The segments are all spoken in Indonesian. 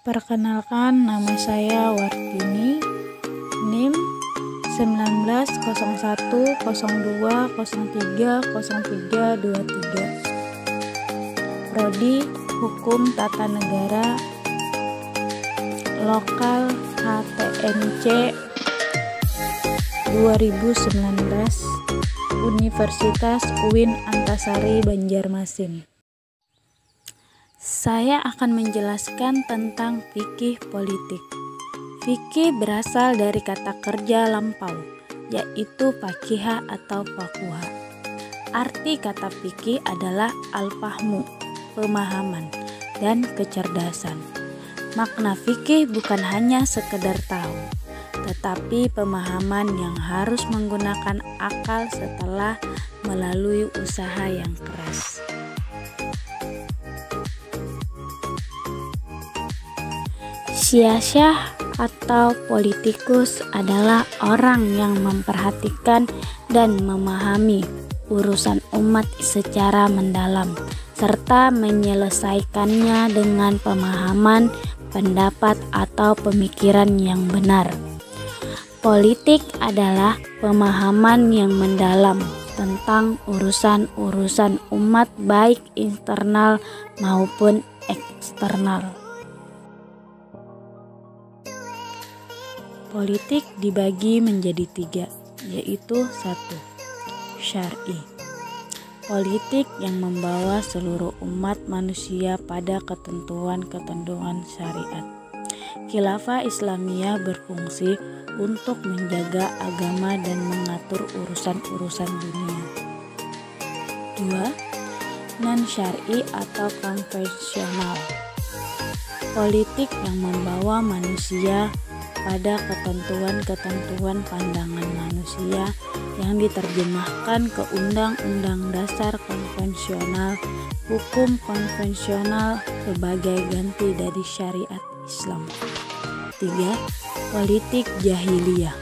Perkenalkan, nama saya Wartini, NIM 190102030323, Prodi Hukum Tata Negara, Lokal HTMC 2019, Universitas UIN Antasari Banjarmasin. Saya akan menjelaskan tentang fikih politik. Fikih berasal dari kata kerja lampau, yaitu fakihah atau fakuha. Arti kata fikih adalah al-fahmu, pemahaman, dan kecerdasan. Makna fikih bukan hanya sekedar tahu, tetapi pemahaman yang harus menggunakan akal setelah melalui usaha yang keras. Siyasah atau politikus adalah orang yang memperhatikan dan memahami urusan umat secara mendalam, serta menyelesaikannya dengan pemahaman, pendapat, atau pemikiran yang benar. Politik adalah pemahaman yang mendalam tentang urusan-urusan umat baik internal maupun eksternal. Politik dibagi menjadi 3, yaitu 1. Syar'i. Politik yang membawa seluruh umat manusia pada ketentuan-ketentuan syariat. Khilafah Islamiyah berfungsi untuk menjaga agama dan mengatur urusan-urusan dunia. 2. Non-syar'i atau konvensional. Politik yang membawa manusia pada ketentuan-ketentuan pandangan manusia yang diterjemahkan ke Undang-Undang Dasar Konvensional, hukum konvensional sebagai ganti dari syariat Islam. 3. Politik jahiliyah.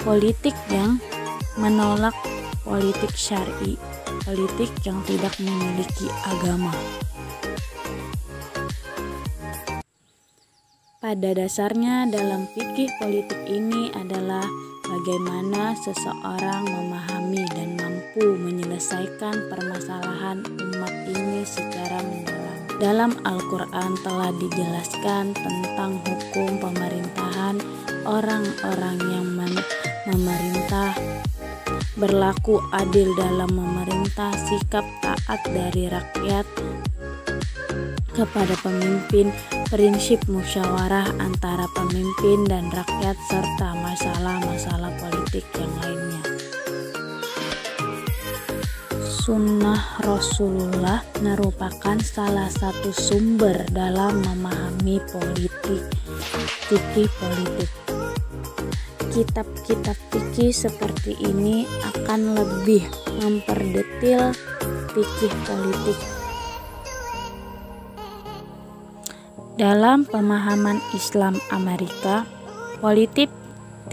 Politik yang menolak politik syar'i, politik yang tidak memiliki agama. Pada dasarnya dalam fikih politik ini adalah bagaimana seseorang memahami dan mampu menyelesaikan permasalahan umat ini secara mendalam. Dalam Al-Quran telah dijelaskan tentang hukum pemerintahan, orang-orang yang memerintah, berlaku adil dalam memerintah, sikap taat dari rakyat kepada pemimpin, prinsip musyawarah antara pemimpin dan rakyat, serta masalah-masalah politik yang lainnya. Sunnah Rasulullah merupakan salah satu sumber dalam memahami fikih politik. Kitab-kitab fikih seperti ini akan lebih memperdetil fikih politik. Dalam pemahaman Islam Amerika, politik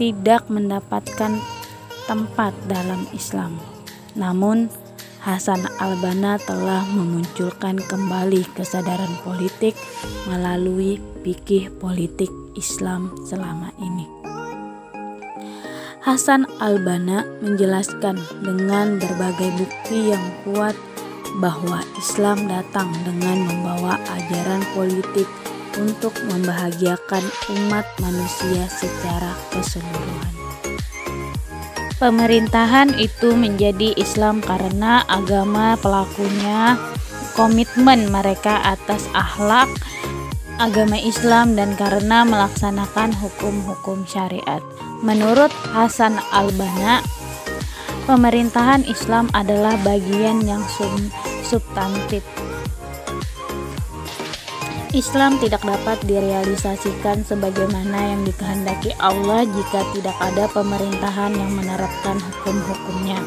tidak mendapatkan tempat dalam Islam. Namun, Hasan al-Banna telah memunculkan kembali kesadaran politik melalui fikih politik Islam selama ini. Hasan al-Banna menjelaskan dengan berbagai bukti yang kuat bahwa Islam datang dengan membawa ajaran politik untuk membahagiakan umat manusia secara keseluruhan. Pemerintahan itu menjadi Islam karena agama pelakunya, komitmen mereka atas akhlak agama Islam, dan karena melaksanakan hukum-hukum syariat. Menurut Hasan al-Banna, pemerintahan Islam adalah bagian yang substantif. Islam tidak dapat direalisasikan sebagaimana yang dikehendaki Allah jika tidak ada pemerintahan yang menerapkan hukum-hukumnya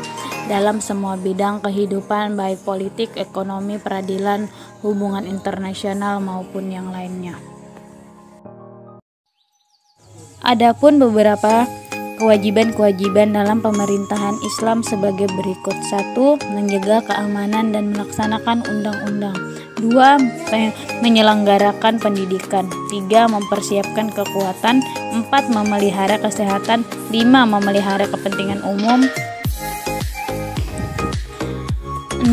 dalam semua bidang kehidupan, baik politik, ekonomi, peradilan, hubungan internasional maupun yang lainnya. Adapun beberapa kewajiban-kewajiban dalam pemerintahan Islam sebagai berikut. 1. Menjaga keamanan dan melaksanakan undang-undang. 2. Menyelenggarakan pendidikan. 3. Mempersiapkan kekuatan. 4. Memelihara kesehatan. 5. Memelihara kepentingan umum. 6.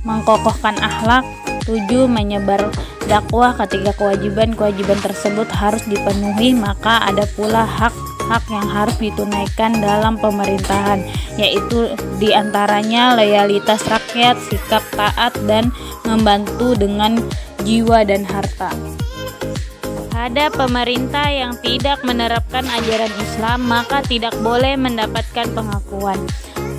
Mengkokohkan akhlak. 7. Menyebar dakwah. Ketika kewajiban-kewajiban tersebut harus dipenuhi, maka ada pula hak yang harus ditunaikan dalam pemerintahan, yaitu diantaranya loyalitas rakyat, sikap taat, dan membantu dengan jiwa dan harta. Pada pemerintah yang tidak menerapkan ajaran Islam, maka tidak boleh mendapatkan pengakuan.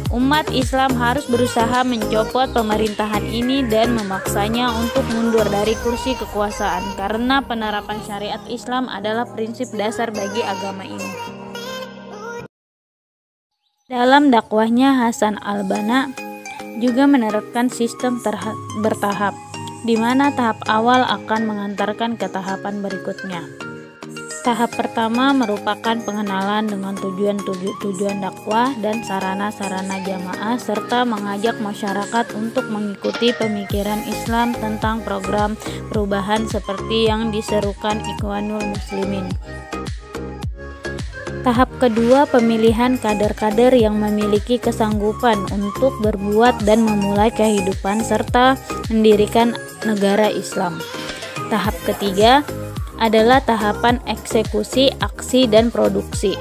Umat Islam harus berusaha mencopot pemerintahan ini dan memaksanya untuk mundur dari kursi kekuasaan, karena penerapan syariat Islam adalah prinsip dasar bagi agama ini. Dalam dakwahnya, Hasan al-Banna juga menerapkan sistem bertahap, di mana tahap awal akan mengantarkan ke tahapan berikutnya. Tahap pertama merupakan pengenalan dengan tujuan dakwah dan sarana-sarana jamaah, serta mengajak masyarakat untuk mengikuti pemikiran Islam tentang program perubahan seperti yang diserukan Ikhwanul Muslimin. Tahap kedua, pemilihan kader-kader yang memiliki kesanggupan untuk berbuat dan memulai kehidupan serta mendirikan negara Islam. Tahap ketiga adalah tahapan eksekusi, aksi, dan produksi.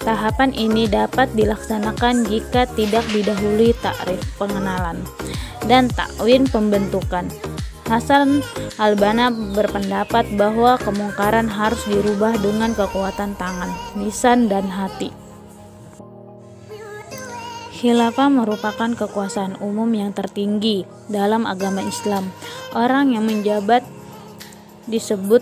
Tahapan ini dapat dilaksanakan jika tidak didahului takrif pengenalan dan takwin pembentukan. Hasan al-Banna berpendapat bahwa kemungkaran harus dirubah dengan kekuatan tangan, lisan, dan hati. Khilafah merupakan kekuasaan umum yang tertinggi dalam agama Islam. Orang yang menjabat disebut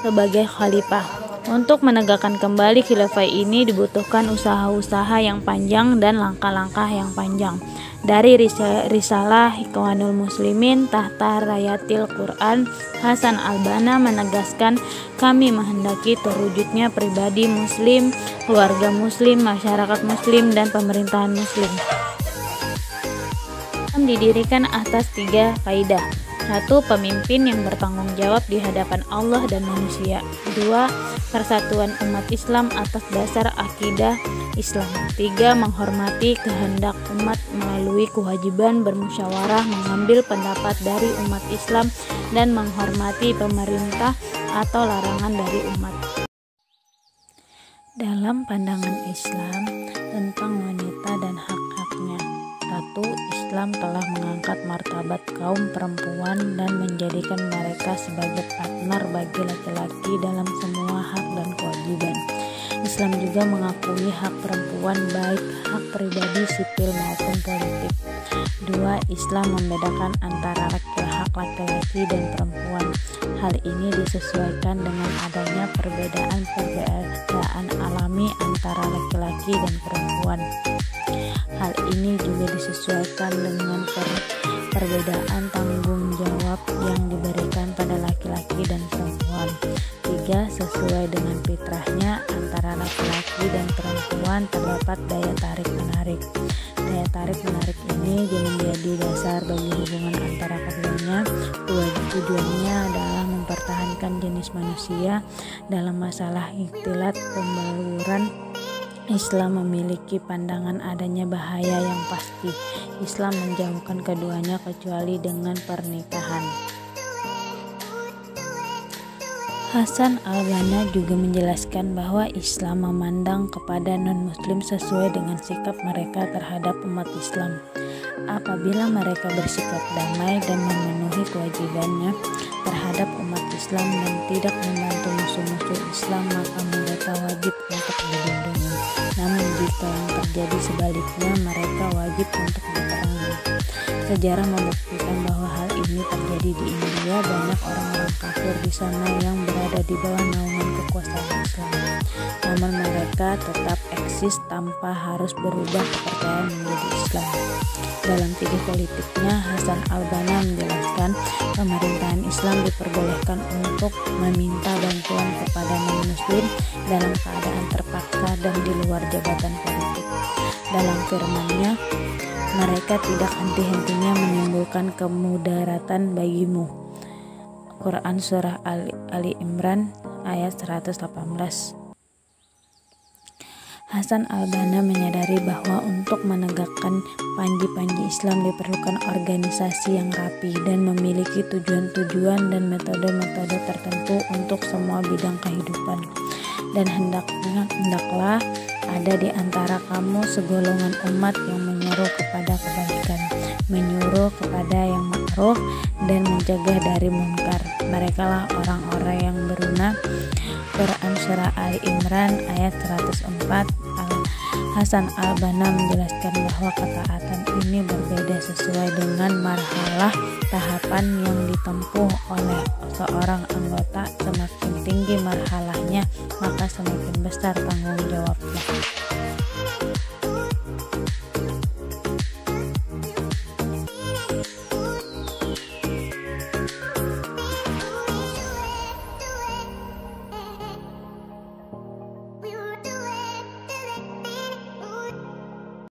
sebagai khalifah. Untuk menegakkan kembali khilafah ini dibutuhkan usaha-usaha yang panjang dan langkah-langkah yang panjang. Dari risalah Ikhwanul Muslimin Tahta Rayatil Quran, Hasan al-Banna menegaskan, kami menghendaki terwujudnya pribadi muslim, keluarga muslim, masyarakat muslim, dan pemerintahan muslim. Didirikan atas 3 kaidah. 1. Pemimpin yang bertanggung jawab di hadapan Allah dan manusia. 2. Persatuan umat Islam atas dasar akidah Islam. 3. Menghormati kehendak umat melalui kewajiban bermusyawarah, mengambil pendapat dari umat Islam, dan menghormati pemerintah atau larangan dari umat. Dalam pandangan Islam tentang wanita dan hak-haknya, 1. Islam telah mengangkat martabat kaum perempuan dan menjadikan mereka sebagai partner bagi laki-laki dalam semua hak dan kewajiban. Islam juga mengakui hak perempuan, baik hak pribadi, sipil maupun politik. 2. Islam membedakan antara hak laki-laki dan perempuan. Hal ini disesuaikan dengan adanya perbedaan alami antara laki-laki dan perempuan. Hal ini juga disesuaikan dengan perbedaan tanggung jawab yang diberikan pada laki-laki dan perempuan. 3. Sesuai dengan fitrahnya, antara laki-laki dan perempuan terdapat daya tarik-menarik. Daya tarik-menarik ini menjadi dasar bagi hubungan antara keduanya. Tujuannya adalah mempertahankan jenis manusia dalam masalah ikhtilat pembaluran. Islam memiliki pandangan adanya bahaya yang pasti. Islam menjauhkan keduanya kecuali dengan pernikahan. Hasan al-Banna juga menjelaskan bahwa Islam memandang kepada non-muslim sesuai dengan sikap mereka terhadap umat Islam. Apabila mereka bersikap damai dan memenuhi kewajibannya terhadap umat Islam dan tidak membantu musuh-musuh Islam, maka mereka wajib untuk dilindungi. Namun jika yang terjadi sebaliknya, mereka wajib untuk diperangi. Sejarah membuktikan bahwa hal ini terjadi di India. Banyak orang-orang kafir di sana yang berada berada di bawah naungan kekuasaan Islam. Namun mereka tetap eksis tanpa harus berubah kepercayaan menjadi Islam. Dalam video politiknya, Hasan al-Banna menjelaskan pemerintahan Islam diperbolehkan untuk meminta bantuan kepada non-muslim dalam keadaan terpaksa dan di luar jabatan politik. Dalam firman-Nya, mereka tidak henti-hentinya menimbulkan kemudaratan bagimu. Quran Surah Ali Imran ayat 118. Hasan al-Banna menyadari bahwa untuk menegakkan panji-panji Islam diperlukan organisasi yang rapi dan memiliki tujuan-tujuan dan metode-metode tertentu untuk semua bidang kehidupan. Dan hendaklah ada di antara kamu segolongan umat yang menyuruh kepada kebaikan, menyuruh kepada yang ma'ruf, dan mencegah dari munkar. Merekalah orang-orang yang berguna. Quran Surah Ali Imran ayat 104. Hasan al-Banna menjelaskan bahwa ketaatan ini berbeda sesuai dengan marhalah tahapan yang ditempuh oleh seorang anggota